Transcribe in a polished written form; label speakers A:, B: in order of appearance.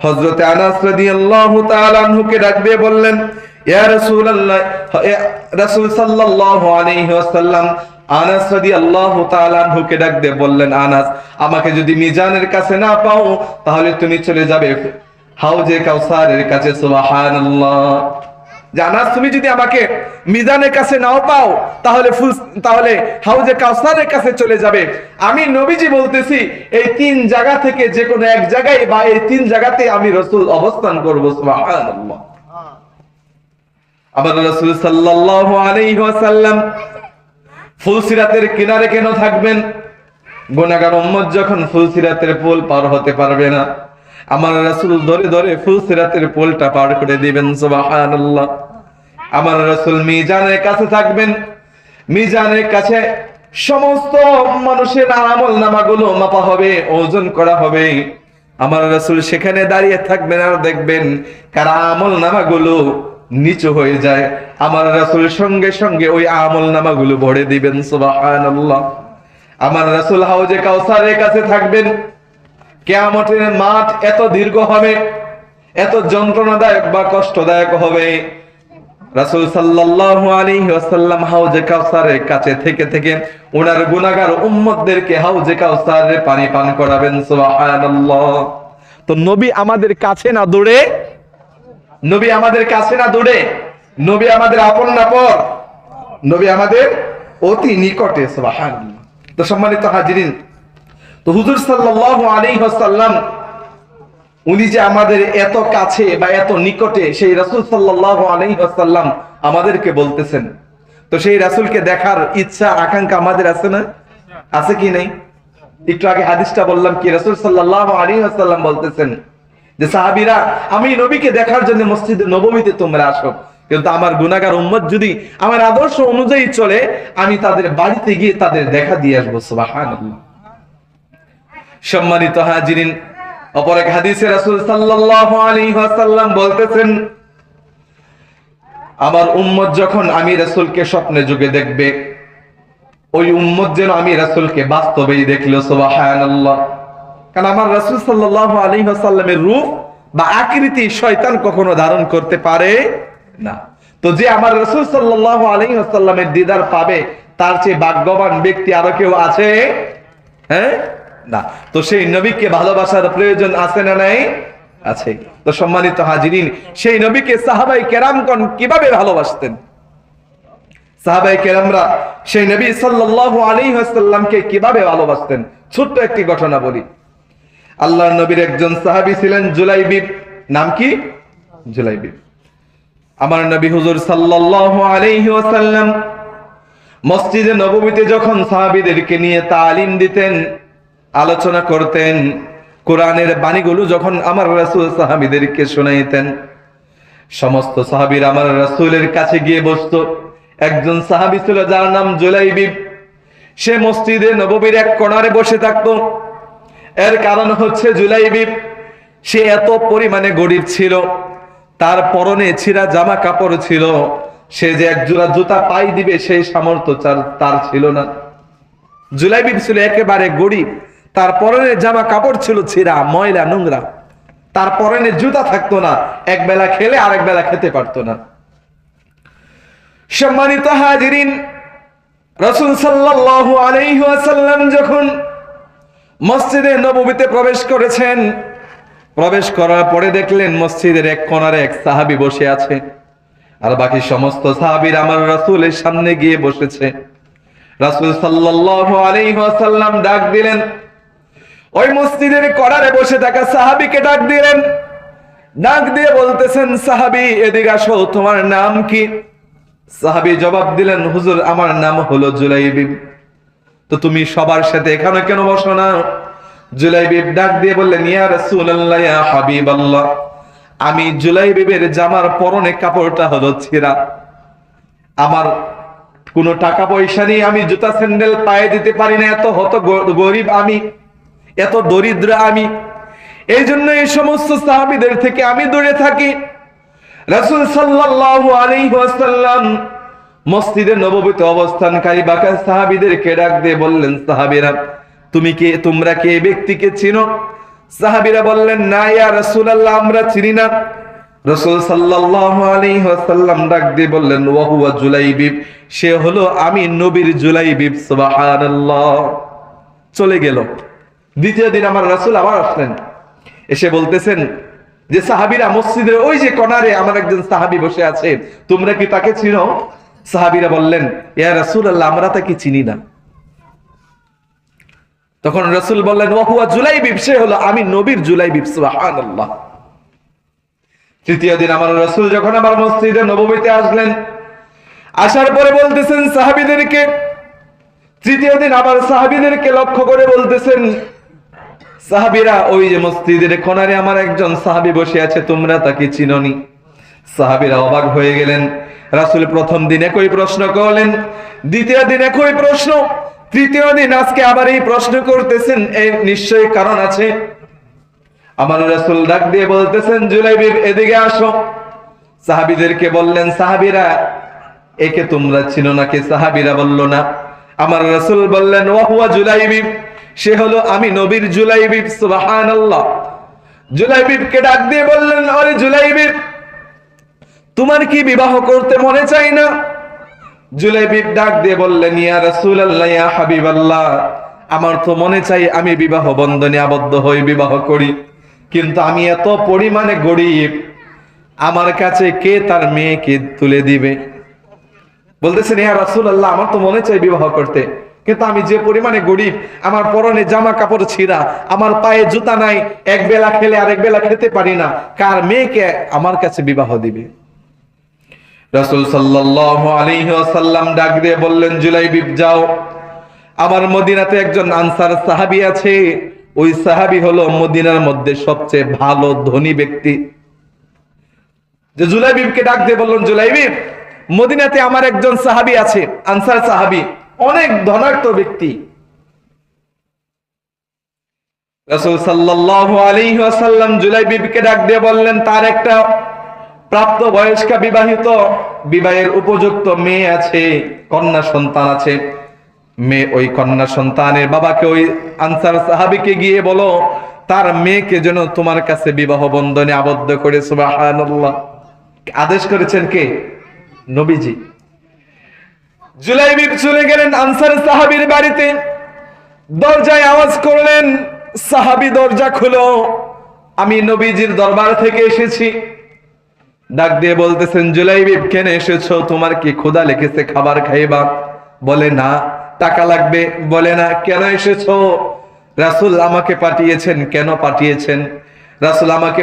A: হযরত আনাস রাদিয়াল্লাহু তাআলা আনহুকে ডাক দিয়ে বললেন, ইয়া রাসূলুল্লাহ, রাসূল সাল্লাল্লাহু আলাইহি ওয়াসাল্লাম আনাস রাদিয়াল্লাহু তাআলা আনহুকে ডাক দিয়ে বললেন, আনাস, আমাকে যদি মিজানের কাছে না পাও তাহলে তুমি চলে যাবে হাউজে কাউসারের কাছে। সুবহানাল্লাহ। আনাস, তুমি যদি আমাকে মিজানের কাছে নাও পাও তাহলে হাউজে কাউসারের কাছে চলে যাবে। আমি নবীজি বলতেছি, এই তিন জায়গা থেকে যে কোনো এক জায়গায় বা এই তিন জায়গাতে আমি রাসূল অবস্থান করব। সুবহানাল্লাহ। আবার রাসূল সাল্লাল্লাহু আলাইহি ওয়াসাল্লাম ফুলসিরাতের কিনারে কেন থাকবেন? গুনাহগার উম্মত যখন ফুলসিরাতের পুল পার হতে পারবে না, আমার রাসূল ধরে ধরে ফুলসিরাতের পুলটা পার করে দিবেন। সুবহানাল্লাহ। আমার রাসূল মিজানের কাছে থাকবেন। মিজানের কাছে সমস্ত মানুষের আমল নামাগুলো মাপা হবে, ওজন করা হবে। আমার রাসূল সেখানে দাঁড়িয়ে থাকবেন আর দেখবেন কার আমল নামাগুলো নিচু হয়ে যায়, আমার রাসূল সঙ্গে সঙ্গে ওই আমল নামাগুলো ভরে দিবেন। সুবহানাল্লাহ। আমার রাসূল হাউজে কাউসারের কাছে থাকবেন। কিয়ামতের মাঠ এত দীর্ঘ হবে, এত যন্ত্রণাদায়ক বা কষ্টদায়ক হবে, রাসূল সাল্লাল্লাহু আলাইহি ওয়াসাল্লাম হাউজে কাউসারের কাছে থেকে থেকে ওনার গুনাহগার উম্মতদেরকে হাউজে কাউসারের পানি পান করাবেন। সুবহানাল্লাহ। তো নবী আমাদের কাছে না দূরে? নবী আমাদের কাছে না দূরে? নবী আমাদের আপন না পর? নবী আমাদের অতি নিকটে। সুবহানাল্লাহ। তো সম্মানিত হাজিরিন, তো হুজুর সাল্লাল্লাহু আলাইহি ওয়াসাল্লাম উনি যে আমাদের এত কাছে বা এত নিকটে, সেই রাসূল সাল্লাল্লাহু আলাইহি ওয়াসাল্লাম আমাদেরকে বলতেছেন। তো সেই রাসূলকে দেখার ইচ্ছা আকাঙ্ক্ষা আমাদের আছে না? আছে কি নাই? একটু আগে হাদিসটা বললাম কি, রাসূল সাল্লাল্লাহু আলাইহি ওয়াসাল্লাম বলতেছেন যে, সাহাবীরা, আমি নবীকে দেখার জন্য মসজিদে নববীতে তোমরা আসো, কিন্তু আমার গুনাহগার উম্মত যদি আমার আদর্শ অনুযায়ী চলে, আমি তাদের বাড়িতে গিয়ে তাদের দেখা দিয়ে আসবো। সুবহানাল্লাহ। সম্মানিত হাজিরিন, অপর এক হাদিসে রাসূল সাল্লাল্লাহু আলাইহি ওয়াসাল্লাম বলতেছেন, আমার উম্মত যখন আমি রাসূলকে স্বপ্নে যুগে দেখবে, ওই উম্মত যেন আমি রাসূলকে বাস্তবেই দেখলো। সুবহানাল্লাহ। কারণ আমার রাসূল সাল্লাল্লাহু আলাইহি ওয়াসাল্লামের রূপ বা আকৃতি শয়তান কখনো ধারণ করতে পারে না। তো যে আমার রাসূল সাল্লাল্লাহু আলাইহি ওয়াসাল্লামের দিদার পাবে, তার চেয়ে ভাগ্যবান ব্যক্তি আরো কেউ আছে? হ্যাঁ, না। তো সেই নবীকে ভালোবাসার প্রয়োজন আছে না নাই? আছে। তো সম্মানিত হাজিরিন, সেই নবীকে সাহাবায়ে কেরামগণ কিভাবে ভালোবাসতেন? সাহাবায়ে কেরামরা সেই নবী সাল্লাল্লাহু আলাইহি ওয়াসাল্লামকে কিভাবে ভালোবাসতেন? ছোট্ট একটি ঘটনা বলি। আল্লাহর নবীর একজন সাহাবী ছিলেন জুলাইবিব। নাম কি? জুলাইবিব। আমার নবী হুজুর সাল্লাল্লাহু আলাইহি ওয়াসাল্লাম মসজিদে নববীতে যখন সাহাবীদেরকে নিয়ে তালিম দিতেন, আলোচনা করতেন, কোরআনের বাণীগুলো যখন আমার রাসূল সাহাবীদেরকে শোনাইতেন, সমস্ত সাহাবীরা আমার রাসূলের কাছে গিয়ে বসতো। একজন সাহাবী ছিল যার নাম জুলাইবিব। সে মসজিদে নববীর এক কোণারে বসে থাকতো। এর কারণ হচ্ছে জুলাইবিব সে এত পরিমাণে গরিব ছিল, তার পরনে ছিঁড়া জামা কাপড় ছিল, সে যে এক জোড়া জুতা পাই দিবে সেই সামর্থ্য তার ছিল না। জুলাইবিব ছিল একেবারে গরিব, তার পরনে জামা কাপড় ছিল ছিঁড়া, ময়লা, নোংরা, তার পরনে জুতা থাকতো না, এক বেলা খেলে আরেক বেলা খেতে পারতো না। সম্মানিত হাজিরিন, রাসূল সাল্লাল্লাহু আলাইহি ওয়াসাল্লাম যখন মসজিদে নববীতে প্রবেশ করেছেন, প্রবেশ করার পরে দেখলেন মসজিদের এক কোণারে এক সাহাবী বসে আছে, আর বাকি সমস্ত সাহাবীরা আমার রাসূলের সামনে গিয়ে বসেছে। রাসূল সাল্লাল্লাহু আলাইহি ওয়াসাল্লাম ডাক দিলেন, ওই মসজিদের কোণারে বসে থাকা সাহাবীকে ডাক দিলেন। ডাক দিয়ে বলতেছেন, সাহাবী এদিকে আসো, তোমার নাম কি? সাহাবী জবাব দিলেন, হুজুর আমার নাম হলো জুলাইবিব। তো তুমি সবার সাথে এখানে কেন বসো না? জুলাইবিব ডাক দিয়ে বললেন, ইয়া রাসূলুল্লাহ, ইয়া হাবিবাল্লাহ, আমি জুলাইবিবের জামার পরনে কাপড়টা হলো ছিঁড়া, আমার কোনো টাকা পয়সা নেই, আমি জুতা স্যান্ডেল পায়ে দিতে পারি না, এত হত গরিব আমি, এত দরিদ্র আমি, এই জন্য এই সমস্ত সাহাবীদের থেকে আমি দূরে থাকি। রাসূল সাল্লাল্লাহু আলাইহি ওয়াসাল্লাম মসজিদে নববীতে অবস্থানকারী বাকি সাহাবীদেরকে ডাক দিয়ে বললেন, সাহাবীরা তোমরা কি এই ব্যক্তিকে চিনো? সাহাবীরা বললেন, না ইয়া রাসূলুল্লাহ, আমরা চিনি না। রাসূল সাল্লাল্লাহু আলাইহি ওয়াসাল্লাম ডাক দিয়ে বললেন, ওয়া হুয়া জুলাইবিব, সে হলো আমি নবীর জুলাইবিব। সুবহানাল্লাহ। চলে গেল। দ্বিতীয় দিন আমার রাসূল আবার আসলেন, এসে বলতেছেন যে সাহাবীরা, মসজিদের ওই যে কর্নারে আমার একজন সাহাবী বসে আছে, তোমরা কি তাকে চিনো? সাহাবীরা বললেন, ইয়া রাসূলুল্লাহ, আমরা তাকে চিনি না। তখন রাসূল বললেন, ওয়া হুয়া জুলাইবিব, সে হলো আমি নবীর জুলাইবিব। সুবহানাল্লাহ। তৃতীয় দিন আমার রাসূল যখন আমার মসজিদে নববীতে আসলেন, আসার পরে বলতেছেন সাহাবীদেরকে, তৃতীয় দিন আবার সাহাবীদেরকে লক্ষ্য করে বলতেছেন, সাহাবীরা, ওই যে মসজিদের কোণারে আমার একজন সাহাবী বসে আছে, তোমরা তাকে চিনোনি? সাহাবীরা অবাক হয়ে গেলেন। রাসূল প্রথম দিন একই প্রশ্ন করলেন, দ্বিতীয় দিন একই প্রশ্ন, তৃতীয় দিন আজকে আবার এই প্রশ্ন করতেছেন, এর নিশ্চয়ই কারণ আছে। আমার রাসূল ডাক দিয়ে বলতেছেন, জুলাইবিব, এদিকে আসো। সাহাবীদেরকে বললেন, সাহাবীরা, একে তোমরা চিনো নাকি? সাহাবীরা বলল না। আমার রাসূল বললেন, ওয়া হুয়া জুলাইবিব, সে হলো আমি নবীর জুলাইবিব। সুবহানাল্লাহ। জুলাইবিবকে ডাক দিয়ে বললেন, আরে জুলাইবিব, তোমার কি বিবাহ করতে মনে চাই না? জুলাইবিব ডাক দিয়ে বললেন, ইয়া রাসূলুল্লাহ, ইয়া হাবিবাল্লাহ, আমার তো মনে চাই আমি বিবাহ বন্ধনে আবদ্ধ হই, বিবাহ করি, কিন্তু আমি এত পরিমাণে গরীব, আমার কাছে কে তার মেয়েকে তুলে দিবে? বলতেছেন, ইয়া রাসূলুল্লাহ, আমার তো মনে চাই বিবাহ করতে, কিন্তু আমি যে পরিমাণে গরীব, আমার পরনে জামা কাপড় ছিঁড়া, আমার পায়ে জুতা নাই, এক বেলা খেলে আরেক বেলা খেতে পারি না, কার মেয়েকে আমার কাছে বিবাহ দিবে? রাসূল সাল্লাল্লাহু আলাইহি ওয়াসাল্লাম ডাক দিয়ে বললেন, জুলাইবিব, যাও, আমার মদিনাতে একজন আনসার সাহাবী আছে, ওই সাহাবী হলো মদিনার মধ্যে সবচেয়ে ভালো ধনী ব্যক্তি। যে জুলাইবিবকে ডাক দিয়ে বললেন, জুলাইবিব, মদিনাতে আমার একজন সাহাবী আছে, আনসার সাহাবী, অনেক ধনাঢ্য ব্যক্তি। রাসূল সাল্লাল্লাহু আলাইহি ওয়াসাল্লাম জুলাইবিবকে ডাক দিয়ে বললেন, তার একটা প্রাপ্ত বয়স্কা বিবাহিত, বিবাহের উপযুক্ত মেয়ে আছে, কন্যা সন্তান আছে। মেয়ে, ওই কন্যা সন্তানের বাবাকে, ওই আনসার সাহাবীকে গিয়ে বলো, তার মেয়েকে যেন তোমার কাছে বিবাহ বন্ধনে আবদ্ধ করে। সুবহানাল্লাহ। আদেশ করেছেন কে? নবীজি। জুলাইবিব চলে গেলেন আনসার সাহাবীর বাড়িতে, দরজায় আওয়াজ করলেন, সাহাবী দরজা খুলো, আমি নবীজির দরবার থেকে এসেছি। ডাক দিয়ে বলতেছেন, জুলাইবিব, কেন এসেছো? তোমার কি ক্ষুধা লেগেছে, খাবার খাইবা? বলে, না। টাকা লাগবে? বলে, না। কেন এসেছো? রাসূল আমাকে পাঠিয়েছেন। কেন পাঠিয়েছেন? রাসূল আমাকে